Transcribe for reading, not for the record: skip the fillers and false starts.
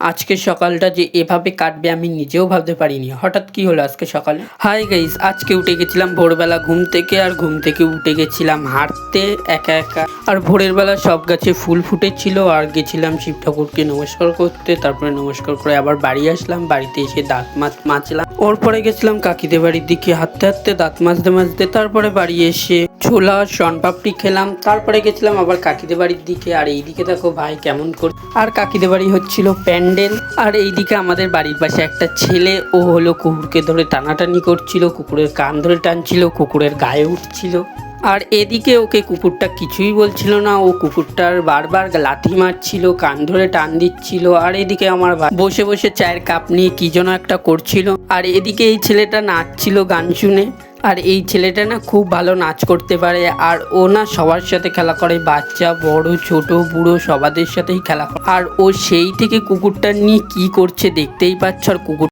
আজকে সকালটা যে এভাবে কাটবে আমি নিজেও ভাবতে পারিনি। হঠাৎ কি হলো আজকে সকালে? হাই গাইস, আজকে উঠে গেছিলাম ভোরবেলা ঘুম থেকে, আর ঘুম থেকে উঠে গেছিলাম হাঁটতে একা একা। আর ভোরের বেলা সব গাছে ফুল ফুটেছিল, আর গেছিলাম শিব ঠাকুরকে নমস্কার করতে। তারপরে নমস্কার করে আবার বাড়ি আসলাম, বাড়িতে এসে দাঁত মাজলাম। ওর পরে গেছিলাম কাকিদের বাড়ির দিকে হাঁটতে হাঁটতে, দাঁত মাজতে মাজতে। তারপরে বাড়ি এসে ছোলা শনপাপড়ি খেলাম। তারপরে গেছিলাম আবার কাকিদের বাড়ির দিকে। আর এইদিকে দেখো ভাই কেমন করে, আর কাকিদের বাড়ি হচ্ছিল প্যান্ডেল। আর এইদিকে আমাদের বাড়ির পাশে একটা ছেলে, ও হলো কুকুরকে ধরে টানাটানি করছিল, কুকুরের কান ধরে টানছিল, কুকুরের গায়ে উঠছিল। আর এদিকে ওকে কুকুরটা কিছুই বলছিল না, ও কুকুরটার বারবার লাথি মারছিল, কান ধরে টান দিচ্ছিল। আর এদিকে আমার ভাই বসে বসে চায়ের কাপ নিয়ে কি যেন একটা করছিল। আর এদিকে এই ছেলেটা নাচছিল গান শুনে। আর এই ছেলেটা না খুব ভালো নাচ করতে পারে, আর ও না সবার সাথে খেলা করে, বাচ্চা বড় ছোট বুড়ো সবাদের সাথেই খেলা করে। আর ও সেই থেকে কুকুরটা নিয়ে কি করছে দেখতেই পাচ্ছ। আর কুকুর